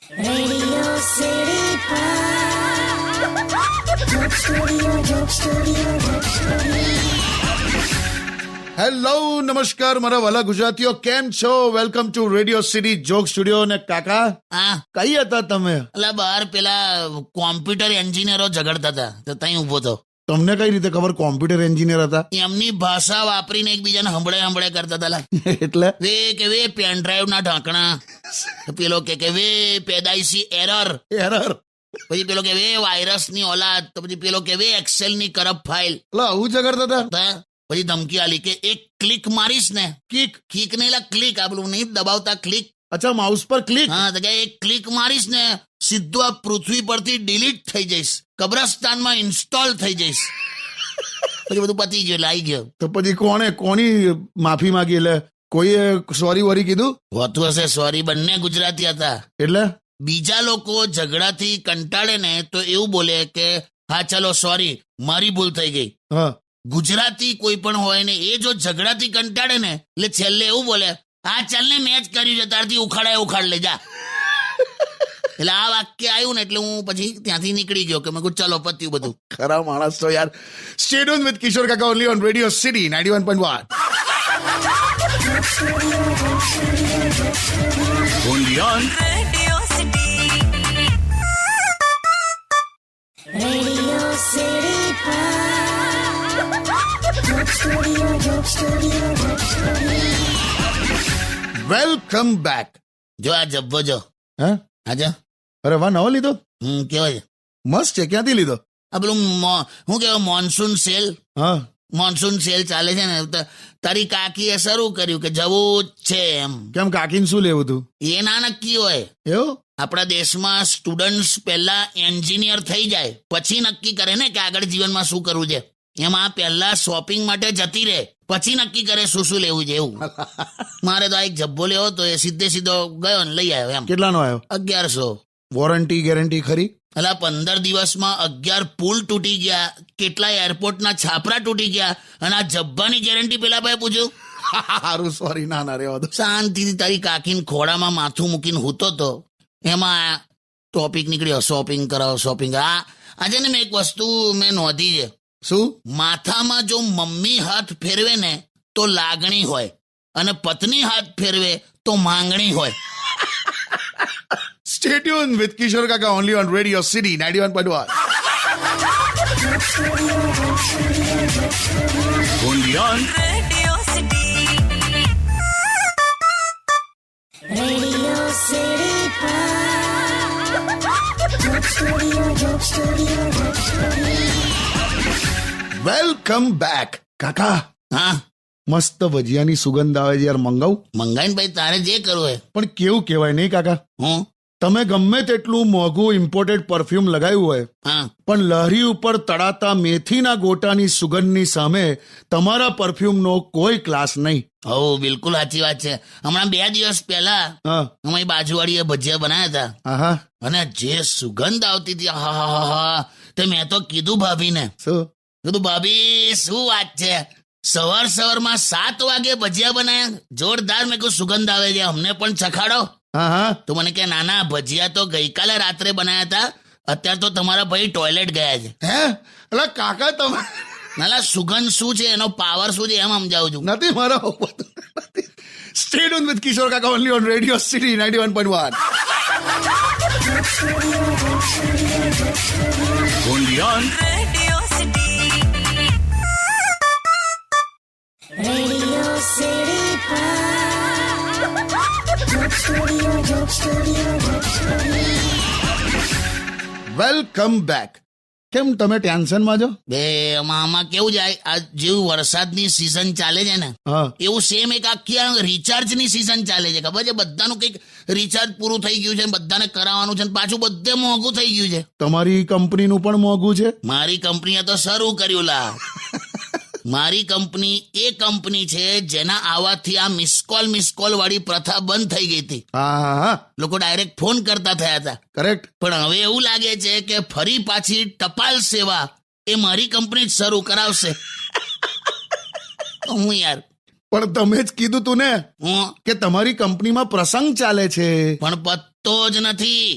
Radio City Joke Studio, Joke Studio, Joke Studio. Hello નમસ્કાર મારા વાલા ગુજરાતીઓ, કેમ છો? Welcome to radio city joke studio. ને કાકા, હા કઈ હતા તમે? એટલે બહાર પેલા કોમ્પ્યુટર એન્જિનિયરો ઝઘડતા હતા તો ત્યાં ઉભો હતો. તમને કઈ રીતે ખબર કોમ્પ્યુટર એન્જિનિયર હતા? એમની ભાષા વાપરીને એકબીજાને હંભળે કરતા હતા. લા. એટલે વે કે વે પેન ડ્રાઈવ ના ઢાંકણા, પેલો કે વે પેદાઈશી એરર, પછી પેલો કે વે વાયરસ ની ઓલાદ, તો પછી પેલો કે વે એક્સેલ ની કરપ્ટ ફાઇલ. આવું ઝઘડતા હતા? તો પછી ધમકી આલી કે એક ક્લિક મારીશ ને, કિક નહીં લા ક્લિક, આ પેલું નહીં દબાવતા ક્લિક. અચ્છા, માઉસ પર ક્લિક. હા, તો કે એક ક્લિક મારીશ ને સીધું આ પૃથ્વી પરથી ડિલીટ થઈ જઈશ, કબ્રસ્તાનમાં ઇન્સ્ટોલ થઈ જઈશ. પછી બધું પતી ગયું એટલે આવી ગયો. તો પછી કોની માફી માંગી? એટલે કોઈએ સોરી વરી કીધું હોતું હશે સોરી. બંને ગુજરાતી હતા. એટલે બીજા લોકો ઝઘડાથી કંટાળે ને તો એવું બોલે કે હા ચલો સોરી, મારી ભૂલ થઈ ગઈ. હા, ગુજરાતી કોઈ પણ હોય ને એ જો ઝઘડાથી કંટાળે ને એટલે છેલ્લે એવું બોલે હા ચાલ ને મેચ કર્યું છે તારથી ઉખાડ લે જા. એટલે આ વાક્ય આવ્યું ને એટલે હું પછી ત્યાંથી નીકળી ગયો કે મેં કહ્યું ચલો પત્યું બધું. ખરા માણસ તો યાર. સ્ટે ટ્યુન વિથ કિશોર કાકા only on radio city 91.1. only on Radio City Joke Studio, Joke Studio, Joke Studio. Welcome back. જો આ જબ્બો જો હે? આજા અરે વાહ, નવો લીધો? કેવાય મસ્ત છે. ક્યાંથી લીધો? આ પેલું શું કેવાય મોન્સૂન સેલ. હા, મોન્સૂન સેલ ચાલે છે ને, તારી કાકીએ શરૂ કર્યું કે જવું જ છે એમ. કેમ, કાકીને શું લેવું તું? એ ના નક્કી હોય. એવું? આપણા દેશમાં સ્ટુડન્ટ્સ પહેલા એન્જિનિયર થઈ જાય પછી નક્કી કરે ને કે આગળ જીવનમાં શું કરવું છે. એમાં પહેલા શોપિંગ માટે જતી રહે પછી નક્કી કરે શું લેવું છે એવું. મારે તો આ એક જબ્બો લેવો તો એ સીધો ગયો ને લઈ આવ્યો એમ. કેટલાનો આવ્યો? 1100. વોરંટી ગેરંટી ખરી? એટલે 15 દિવસમાં 11 પુલ તૂટી ગયા, કેટલાય એરપોર્ટના છાપરા તૂટી ગયા, અને આ જબ્બાની ગેરંટી પેલા ભાઈ પૂછ્યું. સારું, સોરી. ના રેવા દો. શાંતિથી તારી કાકીને ખોડામાં માથું મૂકીને હૂતો તો એમાં ટોપિક નીકળ્યો શોપિંગ કરાવો શોપિંગ. આજે ને મેં એક વસ્તુ નોંધી છે. શું? માથામાં જો મમ્મી હાથ ફેરવે ને તો લાગણી હોય, અને પત્ની હાથ ફેરવે તો માંગણી હોય. Stay tuned with Kishore Kaka only on Radio City 91.1. only on Radio City Joke Studio, Joke Studio, Joke Studio. Welcome back. કાકા, હા મસ્ત ભજીયાની સુગંધ આવે છે યાર. મંગાવું? મંગાઈને ભાઈ તારે જે કરવું હોય. પણ કેવું કહેવાય નહીં કાકા? હું તમે ગમે તેટલું મોંઘું ઇમ્પોર્ટેડ પરફ્યુમ લગાવ્યું હોય, હા પણ લહેરી ઉપર તળાતા મેથીના ગોટાની સુગંધની સામે તમારા પરફ્યુમનો કોઈ ક્લાસ નહીં. હો બિલકુલ સાચી વાત છે. હમણાં 2 દિવસ પહેલા હા, અમારી બાજુવાળીએ ભજીયા બનાવ્યા હતા, આહા. અને જે સુગંધ આવતી હતી હા તે મેં તો કીધું ભાભીને, શું? કીધું ભાભી શું વાત છે, સવારમાં 7 વાગે ભજીયા બનાયા, જોરદાર. મેં કહ્યું સુગંધ આવે છે, અમને પણ ચખાડો. હા, તો મને કે નાના ભજીયા તો ગઈકાલે રાત્રે બનાયા હતા, અત્યારે તો તમારા ભાઈ ટોયલેટ ગયા છે. હે? એટલે કાકા તમે નાલા સુગંધ શું છે, એનો પાવર શું છે એમ સમજાવું છું. નથી મારા. સ્ટે ટ્યુન વિથ કિશોર કાકા only on radio city 91.1. only on Radio City Joke Studio, Joke Studio, Joke Studio. Welcome back. કેમ તમે ટેન્શનમાં છો? બે આમાં કેવું જાય, આ જેવું વરસાદની સિઝન ચાલે છે ને હા, એવું સેમ એક આખી આ રિચાર્જની સિઝન ચાલે છે. ખબર છે, બધાનું કંઈક રિચાર્જ પૂરું થઈ ગયું છે, બધાને કરાવવાનું છે, પાછું બધે મોંઘું થઈ ગયું છે. તમારી કંપનીનું પણ મોંઘું છે? મારી કંપનીએ તો શરૂ કર્યું લા. મારી કંપની એ કંપની છે જેના આવવાથી આ મિસકોલ વાળી પ્રથા બંધ થઈ ગઈ હતી. હા, લોકો ડાયરેક્ટ ફોન કરતા થયા હતા. કરેક્ટ. પણ હવે એવું લાગે છે કે ફરી પાછી ટપાલ સેવા એ મારી કંપની જ શરૂ કરાવશે. હું યાર પણ તમે જ કીધું તું ને હું કે તમારી કંપનીમાં પ્રસંગ ચાલે છે. પણ પત્તો જ નથી.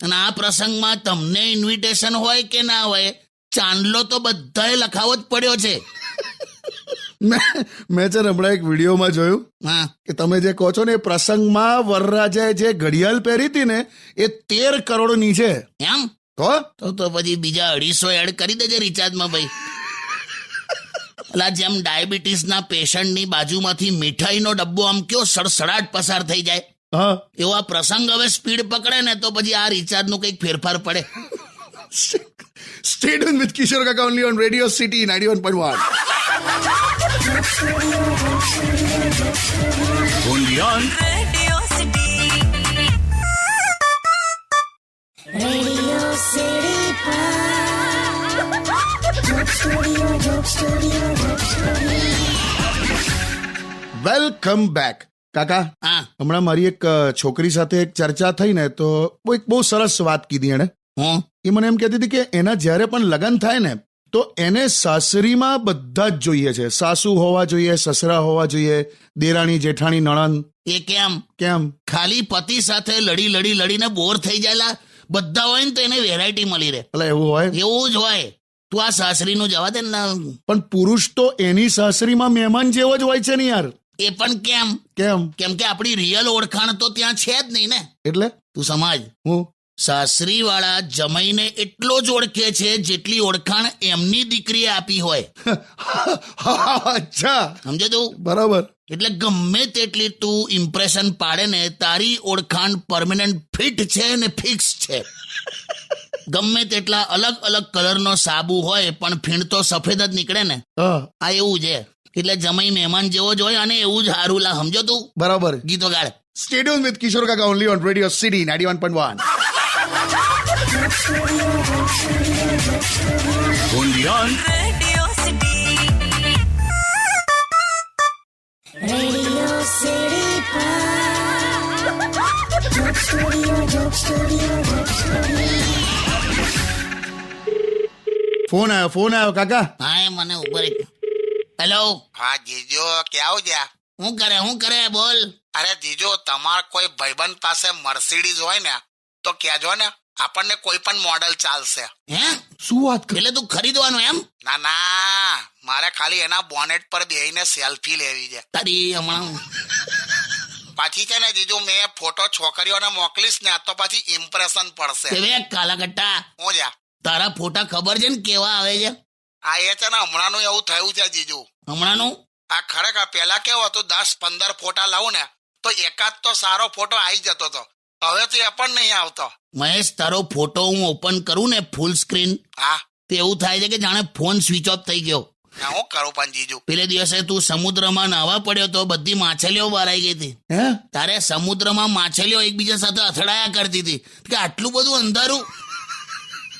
અને આ પ્રસંગમાં તમને ઇન્વિટેશન હોય કે ના હોય, ચાંદલો તો બધાએ લખાવો જ પડ્યો છે. મેં છે ને હમણાં એક વિડીયોમાં જોયું હા, કે તમે જે કહો છો ને એ પ્રસંગમાં વરરાજાએ જે ઘડિયાળ પહેરી હતી ને એ 13 કરોડની છે. એમ તો પછી બીજા 250 એડ કરી દેજે રિચાર્જમાં ભાઈ. એટલે જેમ ડાયાબિટીસના પેશન્ટની બાજુમાંથી મીઠાઈનો ડબ્બો આમ કયો સડસડાટ પસાર થઈ જાય, હા, એવો આ પ્રસંગ હવે સ્પીડ પકડે ને તો પછી આ રિચાર્જનું કંઈક ફેરફાર પડે. Stay tuned with Kishore Kaka only on Radio City 91.1. Gundian, Radio City Joke Studio, Joke Studio, Joke Studio. Welcome back. કાકા, હા, હમણાં મારી એક છોકરી સાથે એક ચર્ચા થઈ ને તો એક બહુ સરસ વાત કીધી એણે. હું એ મને એમ કહેતી હતી કે એના જ્યારે પણ લગ્ન થાય ને તો એને સાસરીમાં બધા જ જોઈએ છે. સાસુ હોવા જોઈએ, સસરા હોવા જોઈએ, દેરાણી જેઠાણી નણંદ. એ કેમ? કેમ? ખાલી પતિ સાથે લડીને બોર થઈ જાયેલા બધા હોય ને તો એને વેરાયટી મળી રહે. એટલે એવું હોય? એવું જ હોય. તું આ સાસરીનું જવા દે ને. પણ પુરુષ તો એની સાસરીમાં મહેમાન જેવો જ હોય છે ને યાર. એ પણ કેમ? કેમ? કેમ કે આપણી રિયલ ઓળખાણ તો ત્યાં છે જ નહીં ને. એટલે તું સમજ, હું સાસરી વાળા જમાઈને એટલો જ ઓળખે છે જેટલી ઓળખાણ એમની દીકરીએ આપી હોય. અચ્છા, સમજે તું? બરાબર. એટલે ગમે તેટલી તું ઇમ્પ્રેશન પાડે ને, તારી ઓળખાણ પરમેનન્ટ ફિટ છે ને ફિક્સ છે. ગમે તેટલા અલગ અલગ કલરનો સાબુ હોય પણ ફીણ તો સફેદ જ નીકળે ને. હા, આ એવું છે. એટલે જમાઈ મહેમાન જેવો જ હોય અને એવું જ હારું લા. સમજો તું? બરાબર. ગીતો ગાળ. Stay tuned with Kishore Kaka only on Radio City 91.1. Gundian, Radio City Joke Studio, Joke Studio, Joke Studio. Phone આવ્યો કાકા. હા, એ મને ઉપર એક. હેલો, હા જીજો, ક્યાં જ્યાં? હું કરે બોલ. અરે જીજો, તમાર કોઈ ભાઈબંધ પાસે મર્સિડીઝ હોય ને તો કહેજો ને, આપણને કોઈ પણ મોડલ ચાલશે. હે? શું વાત કરે? એટલે તું ખરીદવાનું એમ? ના, મારે ખાલી એના બોનેટ પર બેહીને સેલ્ફી લેવી છે. તારી હમણાં પાછી છે ને જીજુ, મેં ફોટો છોકરીઓને મોકલીશ ને તો પછી ઇમ્પ્રેશન પડશે. હવે કાલાકટ્ટા, હું જ્યાં તારા ફોટા ખબર છે ને કેવા આવે છે? આ એ છે ને હમણાંનું એવું થયું છે જીજુ. હમણાંનું આ ખરેખર પેલા કેવું હતું, 10-15 ફોટા લાવું ને તો એકાદ તો સારો ફોટો આવી જતો હતો. હવે તો એ પણ નહીં આવતો. મહેશ, તારો ફોટો હું ઓપન કરું ને ફૂલ સ્ક્રીન, હા, તો એવું થાય છે કે જાણે ફોન સ્વિચ ઓફ થઈ ગયો. હું કરું પણ જીજુ? પેલે દિવસે તું સમુદ્રમાં નાહવા પડ્યો તો બધી માછલીઓ બહાર આવી ગઈ હતી. હે? તારે સમુદ્રમાં માછલીઓ એકબીજા સાથે અથડાયા કરતી હતી કે આટલું બધું અંધારું.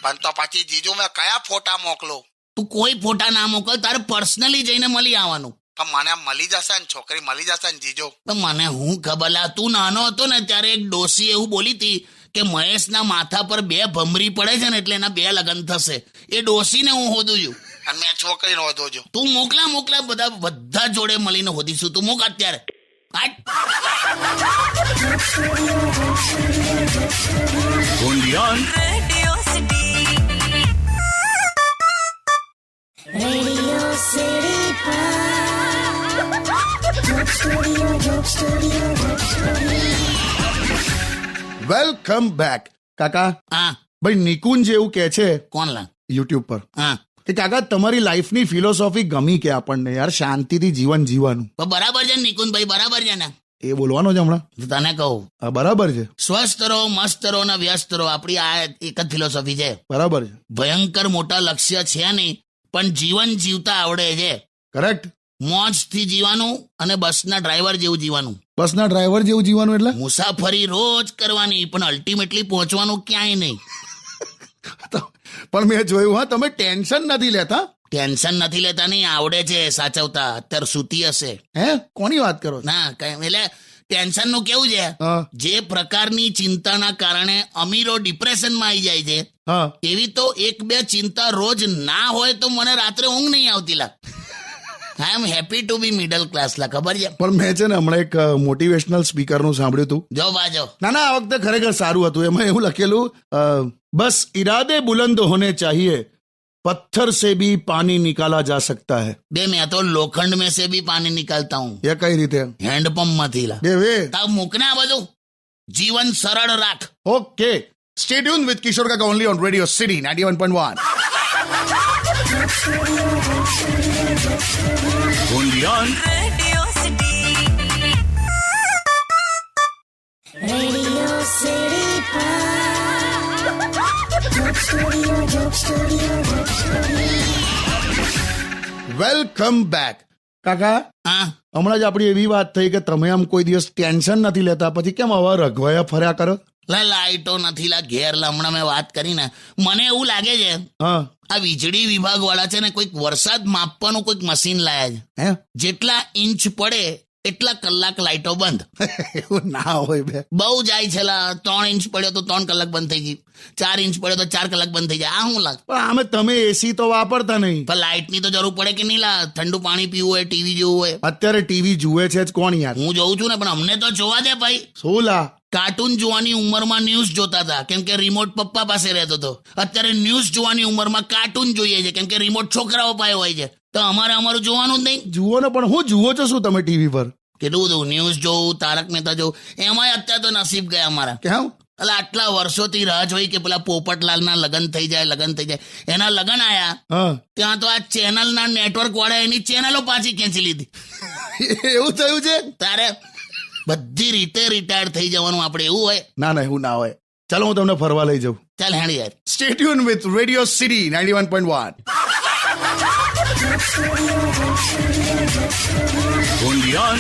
પણ તો પછી જીજુ મેં કયા ફોટા મોકલું? તું કોઈ ફોટા ના મોકલ, તારે પર્સનલી જઈને મળી આવવાનું. પણ મને મળી જશે ને, છોકરી મળી જશે ને જીજુ? તો મને હું ખબર લા, તું નાનો હતો ને ત્યારે એક ડોસી એવું બોલી હતી કે મહેશના માથા પર 2 ભમરી પડે છે ને એટલે એના 2 લગ્ન થશે. એ ડોસીને હું હોદું છું. અને મેં છોકરીને વધુ છું. તું મોકલા બધા જોડે મળીને હોદીશું. તું મૂક અત્યારે. Gundian, Radio City Joke Studio, Joke Studio, Joke Studio. Welcome back. કાકા, હા, ભાઈ નિકુંજ એવું કહે છે કોણ લા? યુટ્યુબ પર હા, કે કાકા તમારી લાઈફની ફિલોસોફી ગમી કે આપણને યાર, શાંતિથી જીવન જીવવાનું. તો બરાબર છે ને નિકુંજભાઈ, બરાબર છે ને? એ બોલવાનો છે હમણાં? તો તને કહું, હા, બરાબર છે. સ્વસ્થ રહો, મસ્ત રહો ને વ્યસ્ત રહો. આપણી આ એક જ ફિલોસોફી છે. બરાબર છે. ભયંકર મોટા લક્ષ્ય છે નહીં, પણ જીવન જીવતા આવડે છે. કરેક્ટ. મોજથી જીવાનું અને બસના ડ્રાઈવર જેવું જીવાનું. બસના ડ્રાઈવર જેવું જીવવાનું એટલે? મુસાફરી રોજ કરવાની, પણ અલ્ટિમેટલી પહોંચવાનું ક્યાંય નહીં. પણ મેં જોયું, હા, તમે ટેન્શન નથી લેતા. ટેન્શન નથી લેતા નહીં, આવડે છે સાચવતા. અત્યારે સૂતી હશે. હે? કોની વાત કરો? ના કઈ, એટલે ટેન્શન નું કેવું છે, હા, જે પ્રકારની ચિંતાના કારણે અમીરો ડિપ્રેશનમાં આવી જાય છે, હા. એવી તો 1-2 ચિંતા રોજ ના હોય તો મને રાત્રે ઊંઘ નહીં આવતી લા. I am happy to be middle class લા, ખબર છે? પણ મેં છે ને હમણાં એક મોટિવેશનલ સ્પીકરનું સાંભળ્યું હતું. જો બાજો ના આ વખતે ખરેખર સારું હતું. એમાં એવું લખેલું, બસ ઇરાદે બુલંદ હોને ચાહીએ, પથ્થર से भी पानी निकाला जा सकता है. બે મેં તો લોખંડ में से भी પાણી निकालता हूँ, એ કઈ રીતે? હેન્ડપંપ માંથી લા. બે વે. તાવ મૂકને આ બધું, જીવન સરળ રાખ. ઓકે, સ્ટે ટ્યુન વિથ કિશોર કાકા only on radio city 91.1. Undian. Radio City Joke Studio, Joke Studio, Joke Studio. Welcome back. કાકા, હા, હમણાં જ આપણી એવી વાત થઈ કે તમે આમ કોઈ દિવસ ટેન્શન નથી લેતા, પછી કેમ આવા રઘવાયા ફર્યા કરો? લા લાઈટો નથી લા ઘેર લા. હમણાં મેં વાત કરી ને, મને એવું લાગે છે હા. આ વીજળી વિભાગ વાળા છે ને કોઈક વરસાદ માપવાનું કોઈક મશીન લાયા છે. હે? જેટલા ઇંચ પડે એટલા કલાક લાઈટો બંધ. એવું ના હોય બે. બહુ જાય છે લા. 3 ઇંચ પડ્યો તો 3 કલાક બંધ થઈ ગઈ, 4 ઇંચ પડ્યો તો 4 કલાક બંધ થઈ જાય. આ શું લાગે? પણ આમે તમે એસી તો વાપરતા નહીં. પણ લાઈટની તો જરૂર પડે કે નહીં લા? ઠંડુ પાણી પીવું હોય, ટીવી જોવું હોય. અત્યારે ટીવી જુએ છે જ કોણ યાર? હું જોઉં છું ને, પણ અમને તો જોવા દે ભાઈ. શું લા? કાર્ટૂન જોવાની ઉંમરમાં ન્યૂઝ જોતા હતા, કેમ કે રિમોટ પપ્પા પાસે રહેતો હતો. અત્યારે ન્યૂઝ જોવાની ઉંમરમાં કાર્ટૂન જોઈએ છે, કેમ કે રિમોટ છોકરાઓ પાસે હોય છે. તો અમારું જોવાનું જ નહીં. જુઓ ને, પણ હું જુઓ છો શું તમે ટીવી પર? કેટલું બધું ન્યૂઝ જોવું, તારક મહેતા જોવું. એમાંય અત્યારે તો નસીબ ગયા અમારા. કેમ? એટલે આટલા વર્ષોથી રાહ જોઈ કે પેલા પોપટલાલના લગ્ન થઈ જાય. એના લગ્ન આયા હા. ત્યાં તો આ ચેનલના નેટવર્ક વાળા એની ચેનલો પાછી ખેંચી લીધી. એવું થયું છે? તારે બધી રીતે રિટાયર્ડ થઈ જવાનું આપણે, એવું હોય? ના એવું ના હોય. ચાલો હું તમને ફરવા લઈ જાઉં. ચાલ હેડ યાર. Stay tune with radio city 91.1. Undian.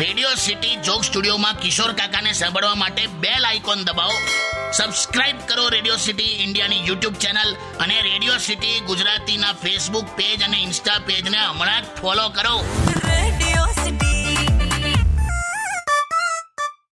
Radio city joke સ્ટુડિયોમાં કિશોર કાકાને સાંભળવા માટે બેલ આઇકોન દબાવો. સબસ્ક્રાઇબ કરો રેડિયો સિટી ઇન્ડિયાની યુટ્યુબ ચેનલ, અને રેડિયો સિટી ગુજરાતીના ફેસબુક પેજ અને ઇન્સ્ટા પેજને હમણાં જ ફોલો કરો.